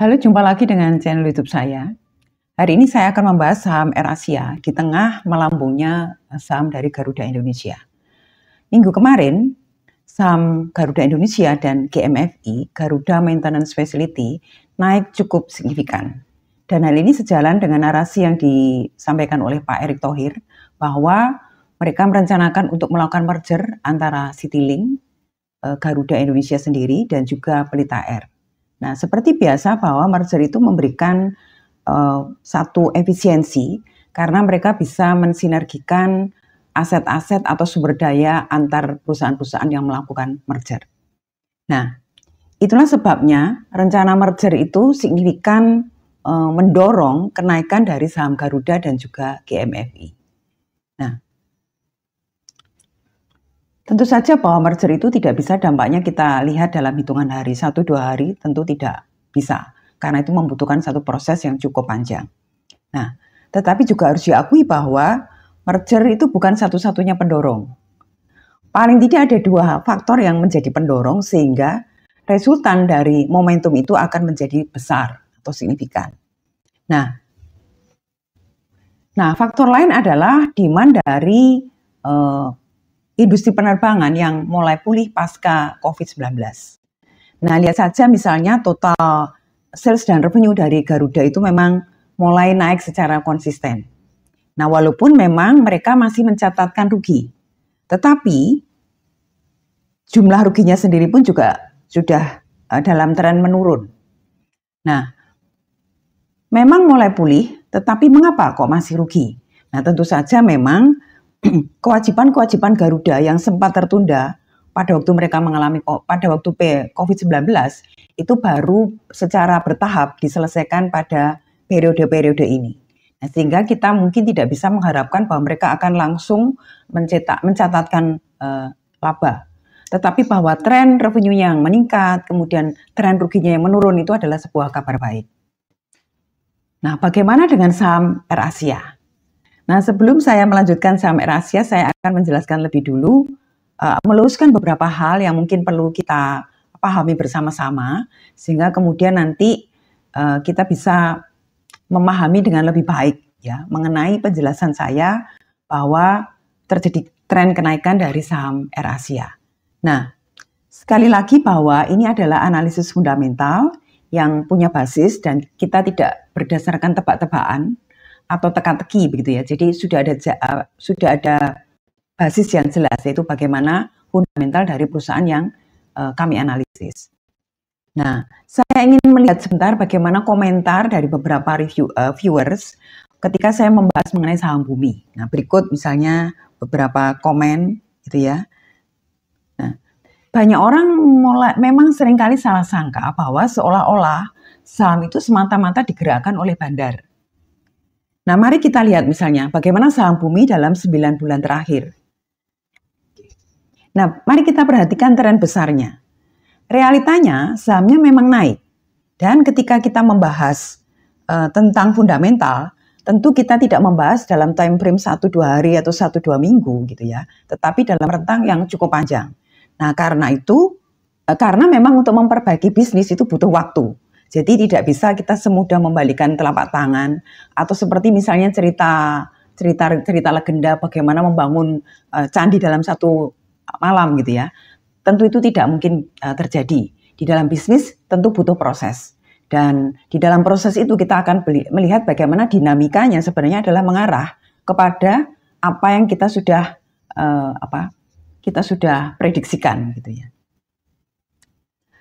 Halo, jumpa lagi dengan channel YouTube saya. Hari ini saya akan membahas saham AirAsia di tengah melambungnya saham dari Garuda Indonesia. Minggu kemarin, saham Garuda Indonesia dan GMFI, Garuda Maintenance Facility, naik cukup signifikan. Dan hal ini sejalan dengan narasi yang disampaikan oleh Pak Erick Thohir bahwa mereka merencanakan untuk melakukan merger antara Citylink, Garuda Indonesia sendiri, dan juga Pelita Air. Nah, seperti biasa bahwa merger itu memberikan satu efisiensi karena mereka bisa mensinergikan aset-aset atau sumber daya antar perusahaan-perusahaan yang melakukan merger. Nah, itulah sebabnya rencana merger itu signifikan mendorong kenaikan dari saham Garuda dan juga GMFI. Nah, tentu saja bahwa merger itu tidak bisa dampaknya kita lihat dalam hitungan hari, 1-2 hari tentu tidak bisa, karena itu membutuhkan satu proses yang cukup panjang. Nah, tetapi juga harus diakui bahwa merger itu bukan satu-satunya pendorong. Paling tidak ada 2 faktor yang menjadi pendorong sehingga resultan dari momentum itu akan menjadi besar atau signifikan. Nah, faktor lain adalah demand dari industri penerbangan yang mulai pulih pasca COVID-19. Nah, lihat saja misalnya total sales dan revenue dari Garuda itu memang mulai naik secara konsisten. Nah, walaupun memang mereka masih mencatatkan rugi, tetapi jumlah ruginya sendiri pun juga sudah dalam tren menurun. Nah, memang mulai pulih, tetapi mengapa kok masih rugi? Nah, tentu saja memang kewajiban-kewajiban Garuda yang sempat tertunda pada waktu mereka mengalami COVID-19 itu baru secara bertahap diselesaikan pada periode-periode ini. Nah, sehingga kita mungkin tidak bisa mengharapkan bahwa mereka akan langsung mencatatkan laba. Tetapi bahwa tren revenue yang meningkat, kemudian tren ruginya yang menurun itu adalah sebuah kabar baik. Nah, bagaimana dengan saham AirAsia? Nah, sebelum saya melanjutkan saham AirAsia, saya akan menjelaskan lebih dulu, meluruskan beberapa hal yang mungkin perlu kita pahami bersama-sama, sehingga kemudian nanti kita bisa memahami dengan lebih baik ya mengenai penjelasan saya bahwa terjadi tren kenaikan dari saham AirAsia. Nah, sekali lagi bahwa ini adalah analisis fundamental yang punya basis dan kita tidak berdasarkan tebak-tebakan atau teka-teki begitu ya. Jadi sudah ada basis yang jelas, yaitu bagaimana fundamental dari perusahaan yang kami analisis. Nah, saya ingin melihat sebentar bagaimana komentar dari beberapa viewers ketika saya membahas mengenai saham Bumi. Nah, berikut misalnya beberapa komen gitu ya. Nah, banyak orang memang seringkali salah sangka bahwa seolah-olah saham itu semata-mata digerakkan oleh bandar. Nah, mari kita lihat misalnya bagaimana saham Bumi dalam 9 bulan terakhir. Nah, mari kita perhatikan tren besarnya. Realitanya sahamnya memang naik. Dan ketika kita membahas tentang fundamental, tentu kita tidak membahas dalam time frame 1-2 hari atau 1-2 minggu gitu ya, tetapi dalam rentang yang cukup panjang. Nah, karena itu, karena memang untuk memperbaiki bisnis itu butuh waktu. Jadi tidak bisa kita semudah membalikan telapak tangan atau seperti misalnya cerita legenda bagaimana membangun candi dalam 1 malam gitu ya. Tentu itu tidak mungkin terjadi. Di dalam bisnis tentu butuh proses. Dan di dalam proses itu kita akan melihat bagaimana dinamikanya sebenarnya adalah mengarah kepada apa yang kita sudah prediksikan gitu ya.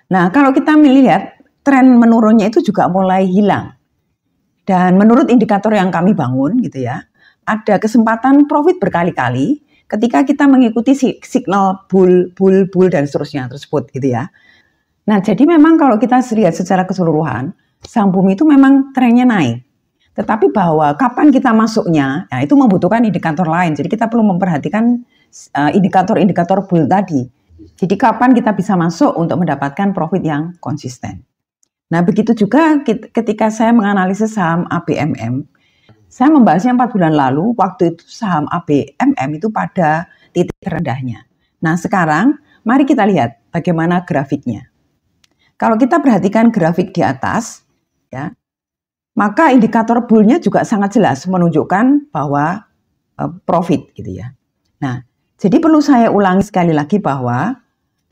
Nah, kalau kita melihat tren menurunnya itu juga mulai hilang. Dan menurut indikator yang kami bangun gitu ya, ada kesempatan profit berkali-kali ketika kita mengikuti signal bull dan seterusnya tersebut gitu ya. Nah, jadi memang kalau kita lihat secara keseluruhan, saham Bumi itu memang trennya naik. Tetapi bahwa kapan kita masuknya, nah itu membutuhkan indikator lain. Jadi kita perlu memperhatikan indikator-indikator bull tadi. Jadi kapan kita bisa masuk untuk mendapatkan profit yang konsisten. Nah, begitu juga ketika saya menganalisis saham ABMM, saya membahasnya 4 bulan lalu, waktu itu saham ABMM itu pada titik terendahnya. Nah, sekarang mari kita lihat bagaimana grafiknya. Kalau kita perhatikan grafik di atas, ya, maka indikator bullnya juga sangat jelas menunjukkan bahwa profit gitu ya. Nah, jadi perlu saya ulangi sekali lagi bahwa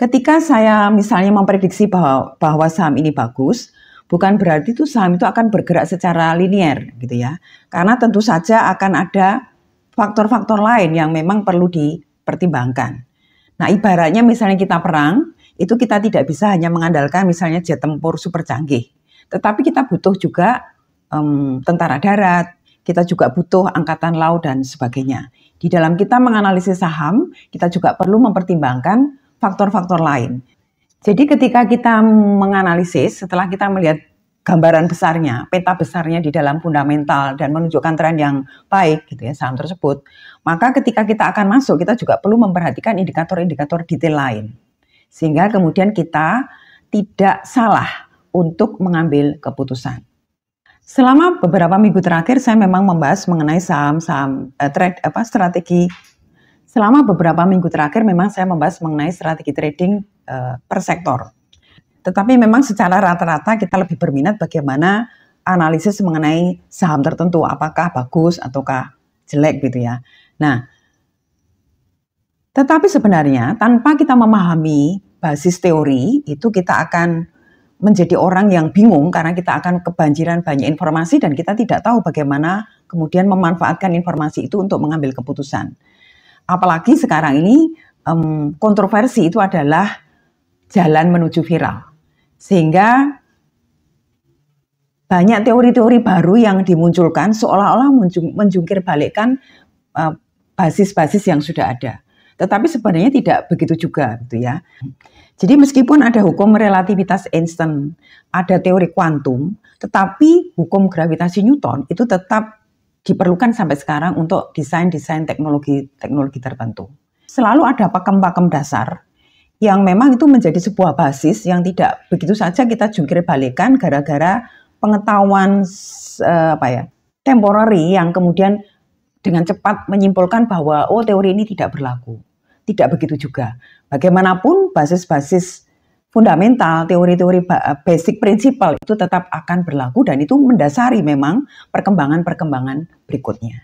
ketika saya misalnya memprediksi bahwa saham ini bagus, bukan berarti itu saham itu akan bergerak secara linier gitu ya. Karena tentu saja akan ada faktor-faktor lain yang memang perlu dipertimbangkan. Nah, ibaratnya misalnya kita perang, itu kita tidak bisa hanya mengandalkan misalnya jet tempur super canggih. Tetapi kita butuh juga tentara darat, kita juga butuh angkatan laut dan sebagainya. Di dalam kita menganalisis saham, kita juga perlu mempertimbangkan faktor-faktor lain. Jadi ketika kita menganalisis, setelah kita melihat gambaran besarnya, peta besarnya di dalam fundamental dan menunjukkan tren yang baik gitu ya saham tersebut, maka ketika kita akan masuk, kita juga perlu memperhatikan indikator-indikator detail lain. Sehingga kemudian kita tidak salah untuk mengambil keputusan. Selama beberapa minggu terakhir saya memang membahas mengenai saham-saham strategi. Selama beberapa minggu terakhir memang saya membahas mengenai strategi trading per sektor. Tetapi memang secara rata-rata kita lebih berminat bagaimana analisis mengenai saham tertentu, apakah bagus ataukah jelek gitu ya. Nah, tetapi sebenarnya tanpa kita memahami basis teori itu kita akan menjadi orang yang bingung karena kita akan kebanjiran banyak informasi dan kita tidak tahu bagaimana kemudian memanfaatkan informasi itu untuk mengambil keputusan. Apalagi sekarang ini kontroversi itu adalah jalan menuju viral. Sehingga banyak teori-teori baru yang dimunculkan seolah-olah menjungkir balikkan basis-basis yang sudah ada. Tetapi sebenarnya tidak begitu juga gitu ya. Jadi meskipun ada hukum relativitas Einstein, ada teori kuantum, tetapi hukum gravitasi Newton itu tetap diperlukan sampai sekarang untuk desain-desain teknologi tertentu. Selalu ada pakem-pakem dasar yang memang itu menjadi sebuah basis yang tidak begitu saja kita jungkir balikan gara-gara pengetahuan temporary yang kemudian dengan cepat menyimpulkan bahwa teori ini tidak berlaku. Tidak begitu juga. Bagaimanapun basis-basis fundamental, teori-teori basic principle itu tetap akan berlaku dan itu mendasari memang perkembangan-perkembangan berikutnya.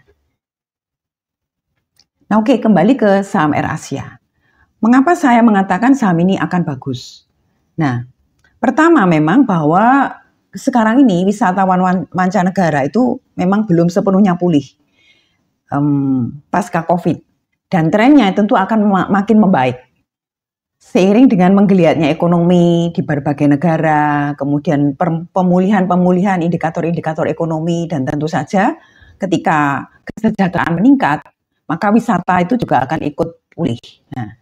Nah oke, kembali ke saham AirAsia. Mengapa saya mengatakan saham ini akan bagus? Nah, pertama memang bahwa sekarang ini wisatawan mancanegara itu memang belum sepenuhnya pulih pasca COVID. Dan trennya tentu akan makin membaik. Seiring dengan menggeliatnya ekonomi di berbagai negara, kemudian pemulihan indikator-indikator ekonomi, dan tentu saja ketika kesejahteraan meningkat, maka wisata itu juga akan ikut pulih. Nah,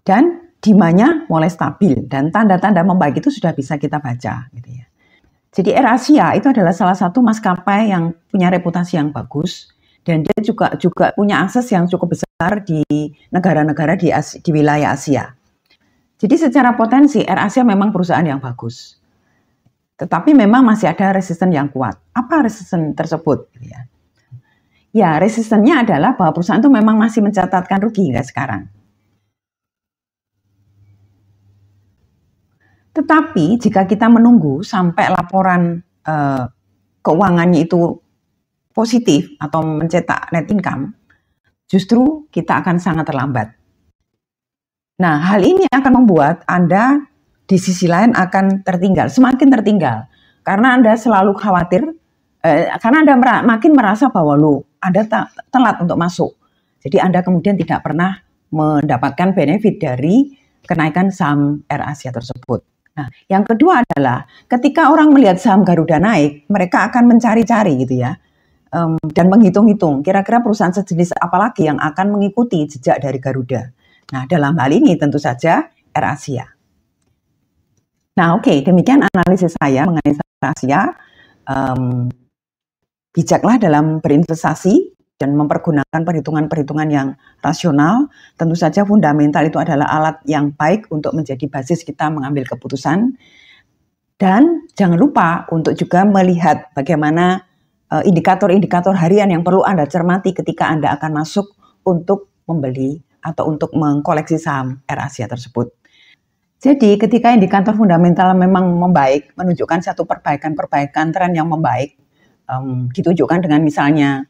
dan demand-nya mulai stabil, dan tanda-tanda membaik itu sudah bisa kita baca. Gitu ya. Jadi AirAsia itu adalah salah satu maskapai yang punya reputasi yang bagus, dan dia juga punya akses yang cukup besar di negara-negara di wilayah Asia. Jadi secara potensi AirAsia memang perusahaan yang bagus. Tetapi memang masih ada resisten yang kuat. Apa resisten tersebut? Ya, resistennya adalah bahwa perusahaan itu memang masih mencatatkan rugi hingga sekarang. Tetapi jika kita menunggu sampai laporan keuangannya itu positif atau mencetak net income, justru kita akan sangat terlambat. Nah, hal ini akan membuat Anda di sisi lain akan tertinggal, semakin tertinggal. Karena Anda selalu khawatir, karena Anda makin merasa bahwa Anda telat untuk masuk. Jadi Anda kemudian tidak pernah mendapatkan benefit dari kenaikan saham AirAsia tersebut. Nah, yang kedua adalah ketika orang melihat saham Garuda naik, mereka akan mencari-cari gitu ya. Dan menghitung-hitung kira-kira perusahaan sejenis apa lagi yang akan mengikuti jejak dari Garuda. Nah, dalam hal ini tentu saja AirAsia. Nah, oke, demikian analisis saya mengenai AirAsia. Bijaklah dalam berinvestasi dan mempergunakan perhitungan-perhitungan yang rasional. Tentu saja fundamental itu adalah alat yang baik untuk menjadi basis kita mengambil keputusan. Dan jangan lupa untuk juga melihat bagaimana indikator-indikator harian yang perlu Anda cermati ketika Anda akan masuk untuk membeli atau untuk mengkoleksi saham AirAsia tersebut. Jadi ketika indikator fundamental memang membaik, menunjukkan satu perbaikan tren yang membaik, ditunjukkan dengan misalnya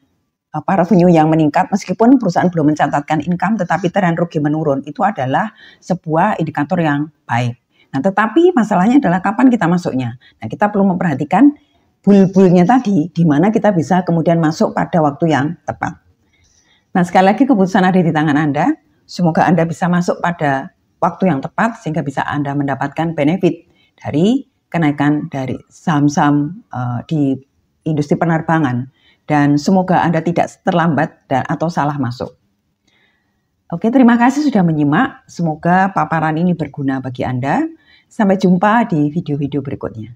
revenue yang meningkat meskipun perusahaan belum mencatatkan income tetapi tren rugi menurun, itu adalah sebuah indikator yang baik. Nah, tetapi masalahnya adalah kapan kita masuknya. Nah, kita perlu memperhatikan bull-bullnya tadi, di mana kita bisa kemudian masuk pada waktu yang tepat. Nah, sekali lagi keputusan ada di tangan Anda. Semoga Anda bisa masuk pada waktu yang tepat sehingga bisa Anda mendapatkan benefit dari kenaikan dari saham-saham di industri penerbangan. Dan semoga Anda tidak terlambat atau salah masuk. Oke, terima kasih sudah menyimak. Semoga paparan ini berguna bagi Anda. Sampai jumpa di video-video berikutnya.